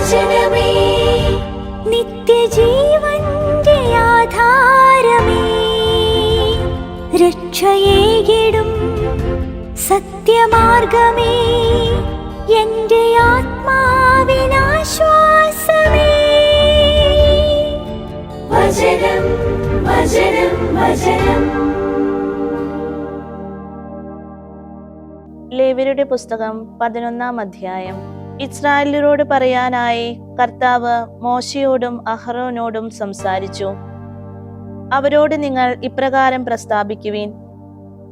വചനമേ നിത്യജീവന്റെ ആധാരമേ, രക്ഷയേകിടും സത്യമാർഗമേ, എന്റെ ആത്മാവിനാശ്വാസമേ. വചനം വചനം വചനം. ലേവ്യരുടെ പുസ്തകം 11-ാം അധ്യായം. ഇസ്രായേല്യരോട് പറയാനായി കർത്താവ് മോശയോടും അഹരോനോടും സംസാരിച്ചു. അവരോട് നിങ്ങൾ ഇപ്രകാരം പ്രസ്താവിക്കുവിൻ: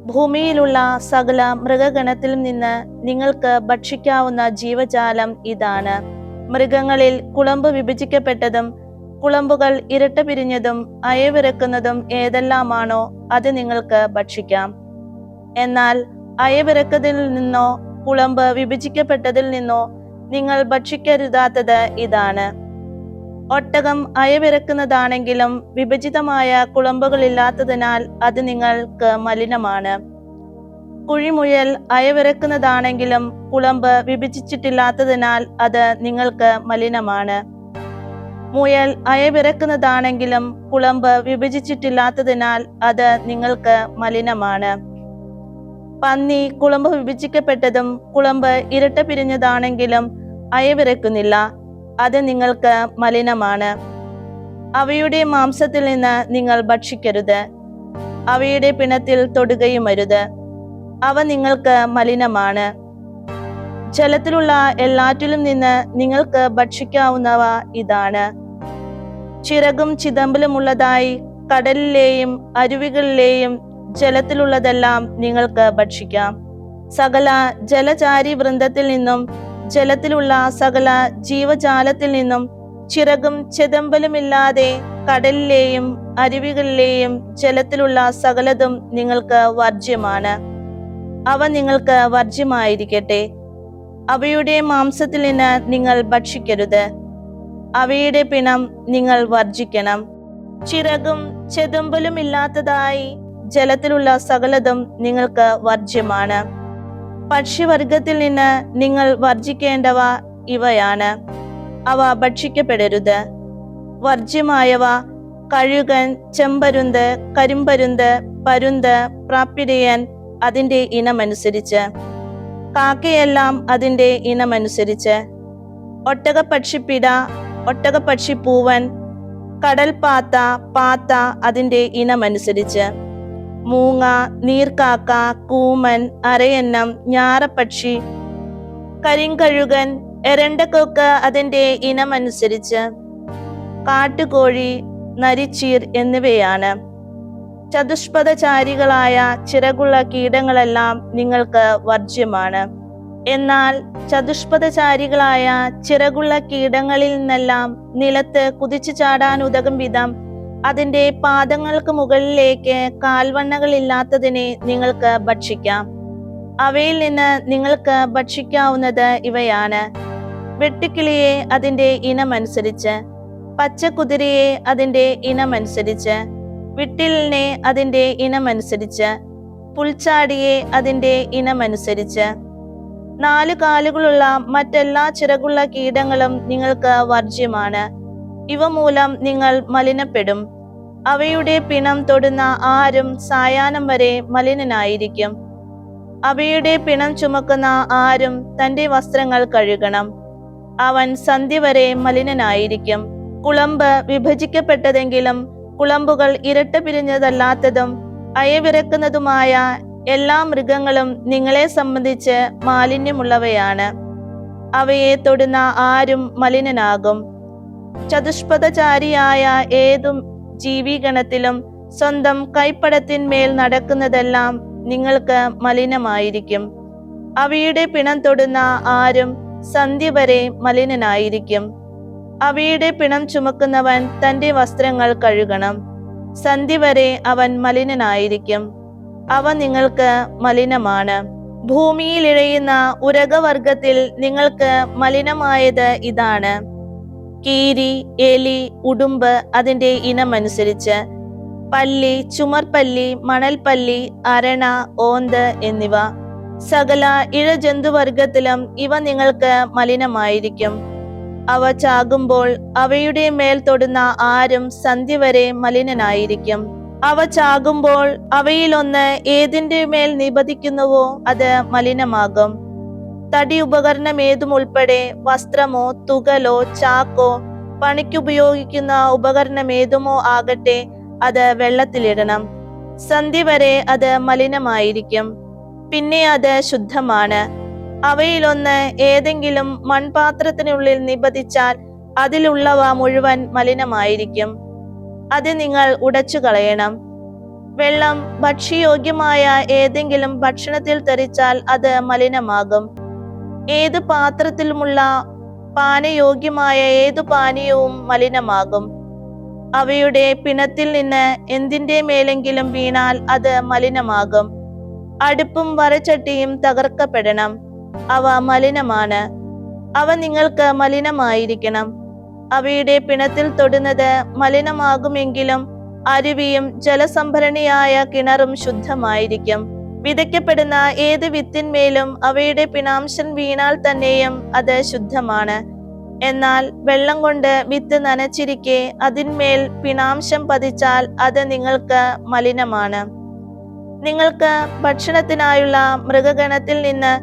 ഭൂമിയിലുള്ള സകല മൃഗഗണത്തിൽ നിന്ന് നിങ്ങൾക്ക് ഭക്ഷിക്കാവുന്ന ജീവജാലം ഇതാണ്. മൃഗങ്ങളിൽ കുളമ്പ് വിഭജിക്കപ്പെട്ടതും കുളമ്പുകൾ ഇരട്ട പിരിഞ്ഞതും അയവിറക്കുന്നതും ഏതെല്ലാമാണോ അത് നിങ്ങൾക്ക് ഭക്ഷിക്കാം. എന്നാൽ അയവിറക്കതിൽ നിന്നോ കുളമ്പ് വിഭജിക്കപ്പെട്ടതിൽ നിന്നോ നിങ്ങൾ ഭക്ഷിക്കരുതാത്തത് ഇതാണ്: ഒട്ടകം അയവിറക്കുന്നതാണെങ്കിലും വിഭജിതമായ കുളമ്പുകളില്ലാത്തതിനാൽ അത് നിങ്ങൾക്ക് മലിനമാണ്. കുഴിമുയൽ അയവിറക്കുന്നതാണെങ്കിലും കുളമ്പ് വിഭജിച്ചിട്ടില്ലാത്തതിനാൽ അത് നിങ്ങൾക്ക് മലിനമാണ്. മുയൽ അയവിറക്കുന്നതാണെങ്കിലും കുളമ്പ് വിഭജിച്ചിട്ടില്ലാത്തതിനാൽ അത് നിങ്ങൾക്ക് മലിനമാണ്. പന്നി കുളമ്പ് വിഭജിക്കപ്പെട്ടതും കുളമ്പ് ഇരട്ട പിരിഞ്ഞതാണെങ്കിലും അയവിറക്കുന്നില്ല, അത് നിങ്ങൾക്ക് മലിനമാണ്. അവയുടെ മാംസത്തിൽ നിന്ന് നിങ്ങൾ ഭക്ഷിക്കരുത്, അവയുടെ പിണത്തിൽ തൊടുകയുമരുത്, അവ നിങ്ങൾക്ക് മലിനമാണ്. ജലത്തിലുള്ള എല്ലാറ്റിലും നിന്ന് നിങ്ങൾക്ക് ഭക്ഷിക്കാവുന്നവ ഇതാണ്: ചിറകും ചിതമ്പലുമുള്ളതായി കടലിലെയും അരുവികളിലെയും ജലത്തിലുള്ളതെല്ലാം നിങ്ങൾക്ക് ഭക്ഷിക്കാം. സകല ജലചാരി വൃന്ദത്തിൽ നിന്നും ജലത്തിലുള്ള സകല ജീവജാലത്തിൽ നിന്നും ചിറകും ചെതമ്പലുമില്ലാതെ കടലിലെയും അരുവികളിലെയും ജലത്തിലുള്ള സകലതും നിങ്ങൾക്ക് വർജ്യമാണ്. അവ നിങ്ങൾക്ക് വർജ്യമായിരിക്കട്ടെ. അവയുടെ മാംസത്തിൽ നിന്ന് നിങ്ങൾ ഭക്ഷിക്കരുത്, അവയുടെ പിണം നിങ്ങൾ വർജിക്കണം. ചിറകും ചെതുമ്പലുമില്ലാത്തതായി ജലത്തിലുള്ള സകലതും നിങ്ങൾക്ക് വർജ്യമാണ്. പക്ഷിവർഗത്തിൽ നിന്ന് നിങ്ങൾ വർജിക്കേണ്ടവ ഇവയാണ്: അവ ഭക്ഷിക്കപ്പെടരുത്. വർജ്യമായവ കഴുകൻ, ചെമ്പരുന്ത്, കരിമ്പരുന്ത്, പരുന്ത്, പ്രാപ്പിടിയൻ അതിൻ്റെ ഇനമനുസരിച്ച്, കാക്കയെല്ലാം അതിൻ്റെ ഇനമനുസരിച്ച്, ഒട്ടകപ്പക്ഷിപ്പിട, ഒട്ടകപ്പക്ഷിപ്പൂവൻ, കടൽപാത്ത, പാത്ത അതിൻ്റെ ഇനമനുസരിച്ച്, മൂങ്ങ, നീർക്കാക്ക, കൂമൻ, അരയന്നം, ഞാറപ്പക്ഷി, കരിങ്കഴുകൻ, എരണ്ടക്കൊക്ക് അതിൻ്റെ ഇനമനുസരിച്ച്, കാട്ടുകോഴി, നരിച്ചീർ എന്നിവയാണ്. ചതുഷ്പദചാരികളായ ചിറകുള്ള കീടങ്ങളെല്ലാം നിങ്ങൾക്ക് വർജ്യമാണ്. എന്നാൽ ചതുഷ്പദചാരികളായ ചിറകുള്ള കീടങ്ങളിൽ നിന്നെല്ലാം നിലത്ത് കുതിച്ചു ചാടാൻ ഉതകും വിധം അതിൻ്റെ പാദങ്ങൾക്ക് മുകളിലേക്ക് കാൽവണ്ണകളില്ലാത്തതിനെ നിങ്ങൾക്ക് ഭക്ഷിക്കാം. അവയിൽ നിന്ന് നിങ്ങൾക്ക് ഭക്ഷിക്കാവുന്നത് ഇവയാണ്: വെട്ടുക്കിളിയെ അതിൻ്റെ ഇനമനുസരിച്ച്, പച്ചക്കുതിരയെ അതിൻ്റെ ഇനമനുസരിച്ച്, വിട്ടിലിനെ അതിൻ്റെ ഇനമനുസരിച്ച്, പുൽച്ചാടിയെ അതിൻ്റെ ഇനമനുസരിച്ച്. 4 കാലുകളുള്ള മറ്റെല്ലാ ചിറകുള്ള കീടങ്ങളും നിങ്ങൾക്ക് വർജ്യമാണ്. ഇവ മൂലം നിങ്ങൾ മലിനപ്പെടും. അവയുടെ പിണം തൊടുന്ന ആരും സായാഹ്നം വരെ മലിനനായിരിക്കും. അവയുടെ പിണം ചുമക്കുന്ന ആരും തൻ്റെ വസ്ത്രങ്ങൾ കഴുകണം, അവൻ സന്ധ്യ വരെ മലിനനായിരിക്കും. കുളമ്പ് വിഭജിക്കപ്പെട്ടതെങ്കിലും കുളമ്പുകൾ ഇരട്ട പിരിഞ്ഞതല്ലാത്തതും അയവിറക്കുന്നതുമായ എല്ലാ മൃഗങ്ങളും നിങ്ങളെ സംബന്ധിച്ച് മാലിന്യമുള്ളവയാണ്. അവയെ തൊടുന്ന ആരും മലിനനാകും. ചതുഷ്പദചാരിയായ ഏതും ജീവിഗണത്തിലും സ്വന്തം കൈപ്പടത്തിന്മേൽ നടക്കുന്നതെല്ലാം നിങ്ങൾക്ക് മലിനമായിരിക്കും. അവയുടെ പിണം തൊടുന്ന ആരും സന്ധ്യ വരെ മലിനനായിരിക്കും. അവയുടെ പിണം ചുമക്കുന്നവൻ തൻ്റെ വസ്ത്രങ്ങൾ കഴുകണം, സന്ധ്യ വരെ അവൻ മലിനനായിരിക്കും. അവ നിങ്ങൾക്ക് മലിനമാണ്. ഭൂമിയിൽ ഇഴയുന്ന ഉരകവർഗത്തിൽ നിങ്ങൾക്ക് മലിനമായത് ഇതാണ്: കീരി, എലി, ഉടുമ്പ് അതിൻ്റെ ഇനമനുസരിച്ച്, പല്ലി, ചുമർപല്ലി, മണൽപ്പല്ലി, അരണ, ഓന്ത് എന്നിവ. സകല ഇഴജന്തുവർഗത്തിലും ഇവ നിങ്ങൾക്ക് മലിനമായിരിക്കും. അവ ചാകുമ്പോൾ അവയുടെ മേൽ തൊടുന്ന ആരും സന്ധ്യ വരെ മലിനനായിരിക്കും. അവ ചാകുമ്പോൾ അവയിലൊന്ന് ഏതിന്റെ മേൽ നിപതിക്കുന്നുവോ അത് മലിനമാകും. തടി ഉപകരണം ഏതും ഉൾപ്പെടെ വസ്ത്രമോ തുകലോ ചാക്കോ പണിക്കുപയോഗിക്കുന്ന ഉപകരണം ഏതുമോ ആകട്ടെ അത് വെള്ളത്തിലിടണം. സന്ധ്യ വരെ അത് മലിനമായിരിക്കും. പിന്നെ അത് ശുദ്ധമാണ്. അവയിലൊന്ന് ഏതെങ്കിലും മൺപാത്രത്തിനുള്ളിൽ നിപതിച്ചാൽ അതിലുള്ളവ മുഴുവൻ മലിനമായിരിക്കും. അത് നിങ്ങൾ ഉടച്ചു കളയണം. വെള്ളം ഭക്ഷ്യയോഗ്യമായ ഏതെങ്കിലും ഭക്ഷണത്തിൽ തെറിച്ചാൽ അത് മലിനമാകും. ഏത് പാത്രത്തിലുമുള്ള പാനയോഗ്യമായ ഏതു പാനീയവും മലിനമാകും. അവയുടെ പിണത്തിൽ നിന്ന് എന്തിന്റെ മേലെങ്കിലും വീണാൽ അത് മലിനമാകും. അടുപ്പും വറചട്ടിയും തകർക്കപ്പെടണം. അവ മലിനമാണ്. അവ നിങ്ങൾക്ക് മലിനമായിരിക്കണം. അവയുടെ പിണത്തിൽ തൊടുന്നത് മലിനമാകുമെങ്കിലും അരുവിയും ജലസംഭരണിയായ കിണറും ശുദ്ധമായിരിക്കും. വിതയ്ക്കപ്പെടുന്ന ഏത് വിത്തിന്മേലും അവയുടെ പിണാംശം വീണാൽ തന്നെയും അത് ശുദ്ധമാണ്. എന്നാൽ വെള്ളം കൊണ്ട് വിത്ത് നനച്ചിരിക്കെ അതിന്മേൽ പിണാംശം പതിച്ചാൽ അത് നിങ്ങൾക്ക് മലിനമാണ്. നിങ്ങൾക്ക് ഭക്ഷണത്തിനായുള്ള മൃഗഗണത്തിൽ നിന്ന്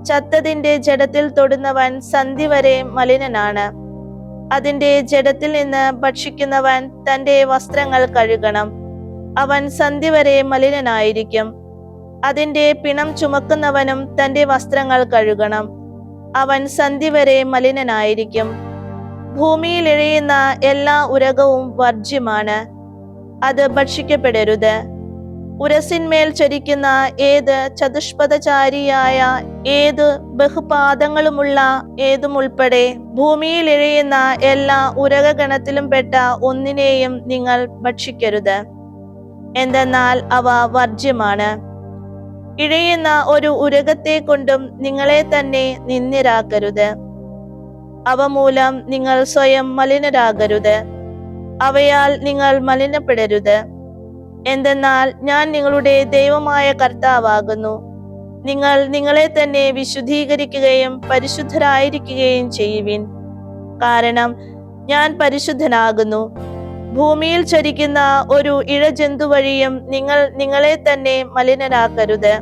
ചത്തതിന്റെ ജഡത്തിൽ തൊടുന്നവൻ സന്ധ്യ വരെ മലിനനാണ്. അതിന്റെ ജഡത്തിൽ നിന്ന് ഭക്ഷിക്കുന്നവൻ തന്റെ വസ്ത്രങ്ങൾ കഴുകണം. അവൻ സന്ധ്യ വരെ മലിനനായിരിക്കും. അതിന്റെ പിണം ചുമക്കുന്നവനും തന്റെ വസ്ത്രങ്ങൾ കഴുകണം. അവൻ സന്ധ്യ വരെ മലിനനായിരിക്കും. ഭൂമിയിൽ ഇഴയുന്ന എല്ലാ ഉരകവും വർജ്യമാണ്. അത് ഭക്ഷിക്കപ്പെടരുത്. ഉരസിന്മേൽ ചരിക്കുന്ന ഏത് ചതുഷ്പദചാരിയായ ഏത് ബഹുപാദങ്ങളുമുള്ള ഏതും ഉൾപ്പെടെ ഭൂമിയിൽ ഇഴയുന്ന എല്ലാ ഉരകഗണത്തിലും പെട്ട ഒന്നിനെയും നിങ്ങൾ ഭക്ഷിക്കരുത്. എന്തെന്നാൽ അവ വർജ്യമാണ്. ഇഴയുന്ന ഒരു ഉരകത്തെ കൊണ്ടും നിങ്ങളെ തന്നെ നിന്ദ്യരാക്കരുത്. അവ മൂലം നിങ്ങൾ സ്വയം മലിനരാകരുത്. അവയാൽ നിങ്ങൾ മലിനപ്പെടരുത്. എന്തെന്നാൽ ഞാൻ നിങ്ങളുടെ ദൈവമായ കർത്താവാകുന്നു. നിങ്ങൾ നിങ്ങളെ തന്നെ വിശുദ്ധീകരിക്കുകയും പരിശുദ്ധരായിരിക്കുകയും ചെയ്യുവിൻ. കാരണം ഞാൻ പരിശുദ്ധനാകുന്നു. ഭൂമിയിൽ ചരിക്കുന്ന ഒരു ഇഴജന്തു വഴിയും നിങ്ങൾ നിങ്ങളെ തന്നെ മലിനരാക്കരുത്.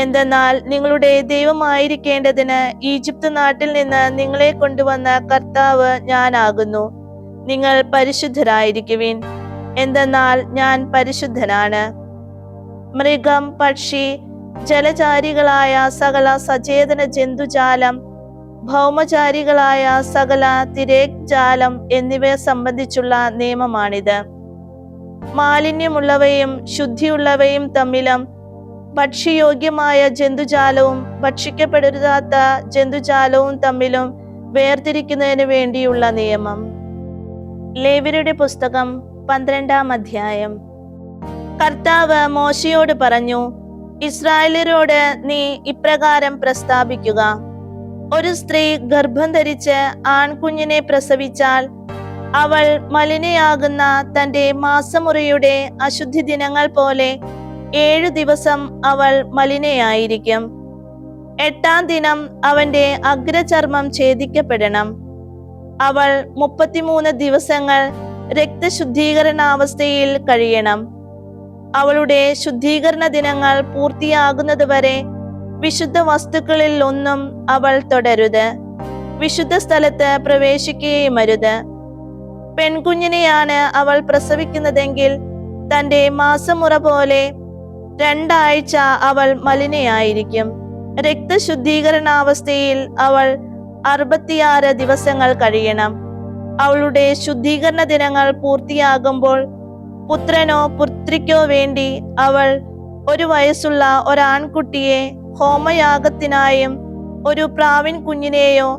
എന്തെന്നാൽ നിങ്ങളുടെ ദൈവമായിരിക്കേണ്ടതിന് ഈജിപ്ത് നാട്ടിൽ നിന്ന് നിങ്ങളെ കൊണ്ടുവന്ന കർത്താവ് ഞാനാകുന്നു. നിങ്ങൾ പരിശുദ്ധരായിരിക്കുവിൻ. എന്തെന്നാൽ ഞാൻ പരിശുദ്ധനാണ്. മൃഗം, പക്ഷി, ജലചാരികളായ സകല സചേതന ജന്തുജാലം, ഭൗമചാരികളായ സകല തിരേക്ജാലം എന്നിവയെ സംബന്ധിച്ചുള്ള നിയമമാണിത്. മാലിന്യമുള്ളവയും ശുദ്ധിയുള്ളവയും തമ്മിലും ഭക്ഷ്യയോഗ്യമായ ജന്തുജാലവും ഭക്ഷിക്കപ്പെടരുതാത്ത ജന്തുജാലവും തമ്മിലും വേർതിരിക്കുന്നതിന് വേണ്ടിയുള്ള നിയമം. ലേവ്യരുടെ പുസ്തകം 12-ാം അധ്യായം. കർത്താവ് മോശയോട് പറഞ്ഞു, ഇസ്രായേലരോട് നീ ഇപ്രകാരം പ്രസ്താവിക്കുക: ഒരു സ്ത്രീ ഗർഭം ധരിച്ച് ആൺകുഞ്ഞിനെ പ്രസവിച്ചാൽ അവൾ മലിനയാകുന്ന തന്റെ മാസമുറയുടെ അശുദ്ധി ദിനങ്ങൾ പോലെ 7 ദിവസം അവൾ മലിനയായിരിക്കും. 8-ാം ദിനം അവന്റെ അഗ്രചർമ്മം ഛേദിക്കപ്പെടണം. അവൾ 33 ദിവസങ്ങൾ രക്തശുദ്ധീകരണാവസ്ഥയിൽ കഴിയണം. അവളുടെ ശുദ്ധീകരണ ദിനങ്ങൾ പൂർത്തിയാകുന്നതുവരെ വിശുദ്ധ വസ്തുക്കളിൽ ഒന്നും അവൾ തൊടരുത്. വിശുദ്ധ സ്ഥലത്ത് പ്രവേശിക്കുകയുമരുത്. പെൺകുഞ്ഞിനെയാണ് അവൾ പ്രസവിക്കുന്നതെങ്കിൽ തന്റെ മാസമുറ പോലെ 2 ആഴ്ച അവൾ മലിനയായിരിക്കും. രക്തശുദ്ധീകരണാവസ്ഥയിൽ അവൾ 66 ദിവസങ്ങൾ കഴിയണം. അവളുടെ ശുദ്ധീകരണ ദിനങ്ങൾ പൂർത്തിയാകുമ്പോൾ പുത്രനോ പുത്രിക്കോ വേണ്ടി അവൾ 1 വയസ്സുള്ള ഒരാൺകുട്ടിയെ ഹോമയാഗത്തിനായും ഒരു പ്രാവിൻ കുഞ്ഞിനെയോ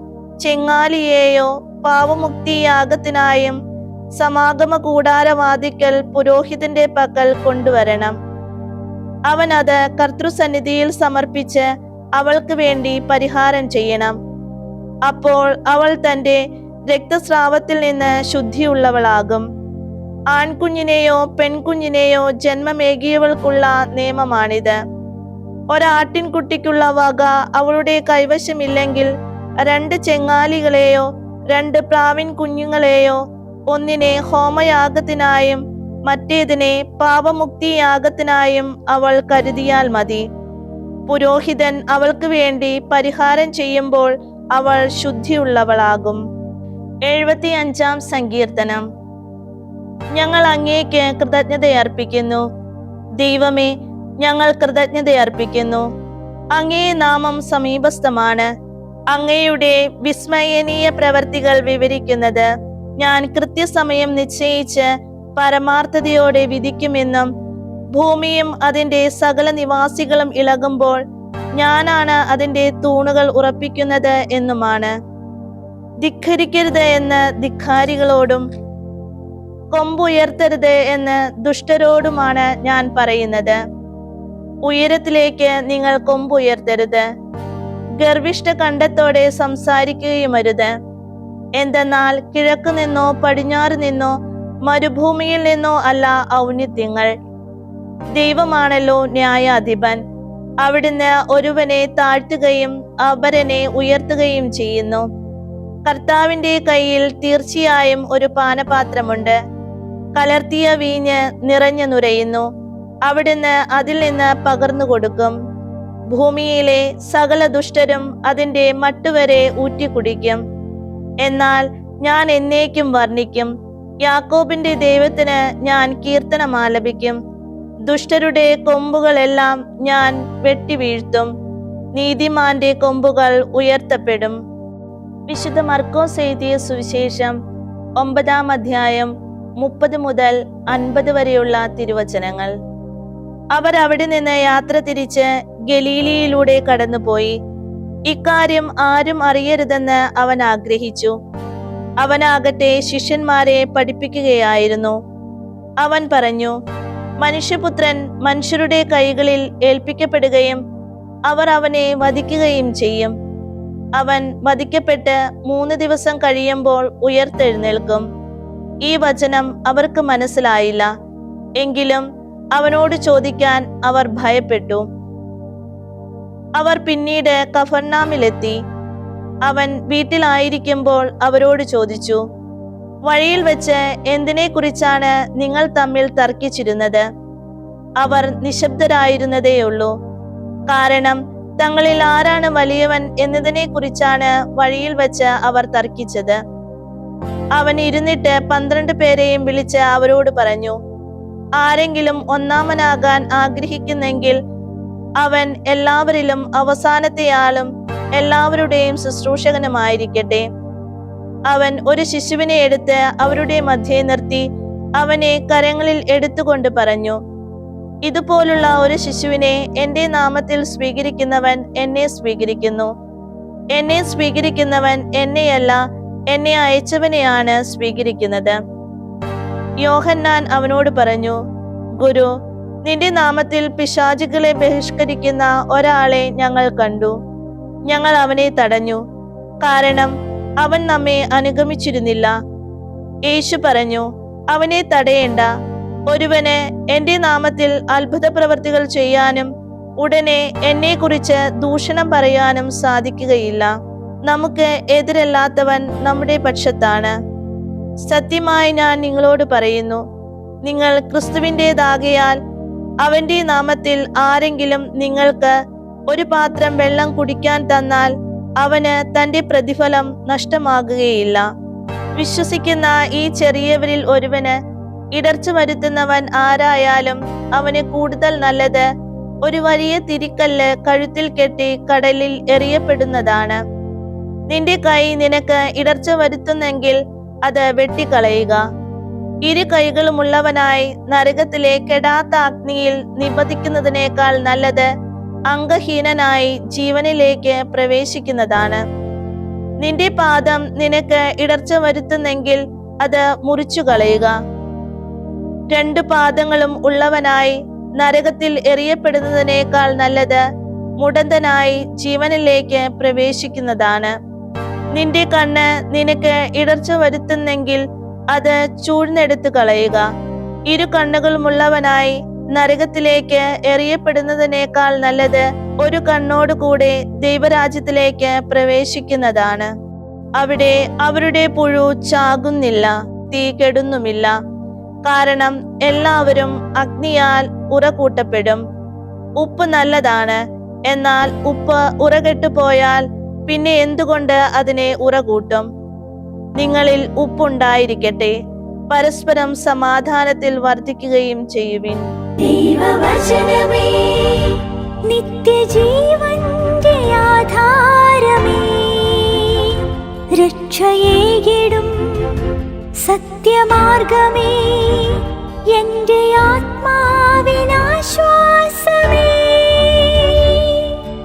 ചെങ്ങാലിയെയോ പാവമുക്തിയാഗത്തിനായും സമാഗമ കൂടാരവാതിക്കൽ പുരോഹിതന്റെ പക്കൽ കൊണ്ടുവരണം. അവൻ അത് കർത്തൃസന്നിധിയിൽ സമർപ്പിച്ച് അവൾക്ക് വേണ്ടി പരിഹാരം ചെയ്യണം. അപ്പോൾ അവൾ തന്റെ രക്തസ്രാവത്തിൽ നിന്ന് ശുദ്ധിയുള്ളവളാകും. ആൺകുഞ്ഞിനെയോ പെൺകുഞ്ഞിനെയോ ജന്മമേകിയവൾക്കുള്ള നിയമമാണിത്. ഒരാട്ടിൻകുട്ടിക്കുള്ള വക അവളുടെ കൈവശമില്ലെങ്കിൽ 2 ചെങ്ങാലികളെയോ 2 പ്രാവിൻ കുഞ്ഞുങ്ങളെയോ ഒന്നിനെ ഹോമയാഗത്തിനായും മറ്റേതിനെ പാപമുക്തിയാഗത്തിനായും അവൾ കരുതിയാൽ മതി. പുരോഹിതൻ അവൾക്ക് വേണ്ടി പരിഹാരം ചെയ്യുമ്പോൾ അവൾ ശുദ്ധിയുള്ളവളാകും. 75-ാം സങ്കീർത്തനം. ഞങ്ങൾ അങ്ങേക്ക് കൃതജ്ഞതയർപ്പിക്കുന്നു. ദൈവമേ, ഞങ്ങൾ കൃതജ്ഞതയർപ്പിക്കുന്നു. അങ്ങേ നാമം സമീപസ്ഥമാണ്. അങ്ങയുടെ വിസ്മയനീയ പ്രവർത്തികൾ വിവരിക്കുന്നത് ഞാൻ കൃത്യസമയം നിശ്ചയിച്ച് പരമാർത്ഥതയോടെ വിധിക്കുമെന്നും ഭൂമിയും അതിന്റെ സകല നിവാസികളും ഇളകുമ്പോൾ ഞാനാണ് അതിന്റെ തൂണുകൾ ഉറപ്പിക്കുന്നത് എന്നുമാണ്. ധിക്കരിക്കരുത് എന്ന് ധിക്കാരികളോടും കൊമ്പുയർത്തരുത് എന്ന് ദുഷ്ടരോടുമാണ് ഞാൻ പറയുന്നത്. ഉയരത്തിലേക്ക് നിങ്ങൾ കൊമ്പുയർത്തരുത്. ഗർവിഷ്ഠ കണ്ഠത്തോടെ സംസാരിക്കുകയുമരുത്. എന്തെന്നാൽ കിഴക്ക് നിന്നോ പടിഞ്ഞാറ് നിന്നോ മരുഭൂമിയിൽ നിന്നോ അല്ല ഔന്നത്യങ്ങൾ. ദൈവമാണല്ലോ ന്യായാധിപൻ. അവിടുന്ന് ഒരുവനെ താഴ്ത്തുകയും അപരനെ ഉയർത്തുകയും ചെയ്യുന്നു. കർത്താവിന്റെ കയ്യിൽ തീർച്ചയായും ഒരു പാനപാത്രമുണ്ട്. കലർത്തിയ വീഞ്ഞ് നിറഞ്ഞു നുരയുന്നു. അവിടുന്ന് അതിൽ നിന്ന് പകർന്നു കൊടുക്കും. ഭൂമിയിലെ സകല ദുഷ്ടരും അതിന്റെ മട്ടുവരെ ഊറ്റിക്കുടിക്കും. എന്നാൽ ഞാൻ എന്നേക്കും വർണ്ണിക്കും. യാക്കോബിന്റെ ദൈവത്തിന് ഞാൻ കീർത്തനം ആലപിക്കും. ദുഷ്ടരുടെ കൊമ്പുകളെല്ലാം ഞാൻ വെട്ടിവീഴ്ത്തും. നീതിമാന്റെ കൊമ്പുകൾ ഉയർത്തപ്പെടും. വിശുദ്ധ മർക്കോസ് എഴുതിയ സുവിശേഷം 9-ാം അധ്യായം 30 മുതൽ 50 വരെയുള്ള തിരുവചനങ്ങൾ. അവർ അവിടെ നിന്ന് യാത്ര തിരിച്ച് ഗലീലിയിലൂടെ കടന്നുപോയി. ഇക്കാര്യം ആരും അറിയരുതെന്ന് അവൻ ആഗ്രഹിച്ചു. അവനാകട്ടെ ശിഷ്യന്മാരെ പഠിപ്പിക്കുകയായിരുന്നു. അവൻ പറഞ്ഞു, മനുഷ്യപുത്രൻ മനുഷ്യരുടെ കൈകളിൽ ഏൽപ്പിക്കപ്പെടുകയും അവർ അവനെ വധിക്കുകയും ചെയ്യും. അവൻ വധിക്കപ്പെട്ട് 3 ദിവസം കഴിയുമ്പോൾ ഉയർത്തെഴുന്നേൽക്കും. ഈ വചനം അവർക്ക് മനസ്സിലായില്ല. എങ്കിലും അവനോട് ചോദിക്കാൻ അവർ ഭയപ്പെട്ടു. അവർ പിന്നീട് കഫർനാമിലെത്തി. അവൻ വീട്ടിലായിരിക്കുമ്പോൾ അവരോട് ചോദിച്ചു, വഴിയിൽ വെച്ച് എന്തിനെ കുറിച്ചാണ് നിങ്ങൾ തമ്മിൽ തർക്കിച്ചിരുന്നത്? അവർ നിശബ്ദരായിരുന്നതേയുള്ളൂ. കാരണം തങ്ങളിൽ ആരാണ് വലിയവൻ എന്നതിനെ കുറിച്ചാണ് വഴിയിൽ വെച്ച് അവർ തർക്കിച്ചത്. അവൻ ഇരുന്നിട്ട് 12 പേരെയും വിളിച്ച് അവരോട് പറഞ്ഞു, ആരെങ്കിലും ഒന്നാമനാകാൻ ആഗ്രഹിക്കുന്നെങ്കിൽ അവൻ എല്ലാവരിലും അവസാനത്തെയാളും എല്ലാവരുടെയും ശുശ്രൂഷകനുമായിരിക്കട്ടെ. അവൻ ഒരു ശിശുവിനെ എടുത്ത് അവരുടെ മധ്യേ നിർത്തി അവനെ കരങ്ങളിൽ എടുത്തുകൊണ്ട് പറഞ്ഞു, ഇതുപോലുള്ള ഒരു ശിശുവിനെ എന്റെ നാമത്തിൽ സ്വീകരിക്കുന്നവൻ എന്നെ സ്വീകരിക്കുന്നു. എന്നെ സ്വീകരിക്കുന്നവൻ എന്നെയല്ല, എന്നെ അയച്ചവനെയാണ് സ്വീകരിക്കുന്നത്. യോഹന്നാൻ അവനോട് പറഞ്ഞു, ഗുരു, നിന്റെ നാമത്തിൽ പിശാചുകളെ ബഹിഷ്കരിക്കുന്ന ഒരാളെ ഞങ്ങൾ കണ്ടു. ഞങ്ങൾ അവനെ തടഞ്ഞു, കാരണം അവൻ നമ്മെ അനുഗമിച്ചിരുന്നില്ല. യേശു പറഞ്ഞു, അവനെ തടയേണ്ട. ഒരുവന് എന്റെ നാമത്തിൽ അത്ഭുത പ്രവർത്തികൾ ചെയ്യാനും ഉടനെ എന്നെ കുറിച്ച് ദൂഷണം പറയാനും സാധിക്കുകയില്ല. നമുക്ക് എതിരല്ലാത്തവൻ നമ്മുടെ പക്ഷത്താണ്. സത്യമായി ഞാൻ നിങ്ങളോട് പറയുന്നു, നിങ്ങൾ ക്രിസ്തുവിൻ്റെതാകയാൽ അവന്റെ നാമത്തിൽ ആരെങ്കിലും നിങ്ങൾക്ക് ഒരു പാത്രം വെള്ളം കുടിക്കാൻ തന്നാൽ അവന് തന്റെ പ്രതിഫലം നഷ്ടമാകുകയില്ല. വിശ്വസിക്കുന്ന ഈ ചെറിയവരിൽ ഒരുവന് ഇടർച്ച വരുത്തുന്നവൻ ആരായാലും അവന് കൂടുതൽ നല്ലത് ഒരു വലിയ തിരിക്കല്ല് കഴുത്തിൽ കെട്ടി കടലിൽ എറിയപ്പെടുന്നതാണ്. നിന്റെ കൈ നിനക്ക് ഇടർച്ച വരുത്തുന്നെങ്കിൽ അത് വെട്ടിക്കളയുക. 2 കൈകളുമുള്ളവനായി നരകത്തിലെ കെടാത്ത അഗ്നിയിൽ നിബന്ധിക്കുന്നതിനേക്കാൾ നല്ലത് അംഗഹീനനായി ജീവനിലേക്ക് പ്രവേശിക്കുന്നതാണ്. നിന്റെ പാദം നിനക്ക് ഇടർച്ച വരുത്തുന്നെങ്കിൽ അത് മുറിച്ചു കളയുക. 2 പാദങ്ങളും ഉള്ളവനായി നരകത്തിൽ എറിയപ്പെടുന്നതിനേക്കാൾ നല്ലത് മുടന്തനായി ജീവനിലേക്ക് പ്രവേശിക്കുന്നതാണ്. നിന്റെ കണ്ണ് നിനക്ക് ഇടർച്ച വരുത്തുന്നെങ്കിൽ അത് ചൂഴ്ന്നെടുത്ത് കളയുക. 2 കണ്ണുകളുമുള്ളവനായി നരകത്തിലേക്ക് എറിയപ്പെടുന്നതിനേക്കാൾ നല്ലത് ഒരു കണ്ണോട് കൂടെ ദൈവരാജ്യത്തിലേക്ക് പ്രവേശിക്കുന്നതാണ്. അവിടെ അവരുടെ പുഴു ചാകുന്നില്ല, തീ കെടുന്നുമില്ല. കാരണം എല്ലാവരും അഗ്നിയാൽ ഉറകൂട്ടപ്പെടും. ഉപ്പ് നല്ലതാണ്, എന്നാൽ ഉപ്പ് ഉറകെട്ടുപോയാൽ പിന്നെ എന്തുകൊണ്ട് അതിനെ ഉറകൂട്ടും? നിങ്ങളിൽ ഉപ്പുണ്ടായിരിക്കട്ടെ, പരസ്പരം സമാധാനത്തിൽ വർദ്ധിക്കുകയും ചെയ്യുവിൻ. ദൈവവചനമേ, നിത്യജീവന്റെ ആധാരമേ, രക്ഷയേകിടും സത്യമാർഗമേ, എന്റെ ആത്മാവിനാശ്വാസമേ.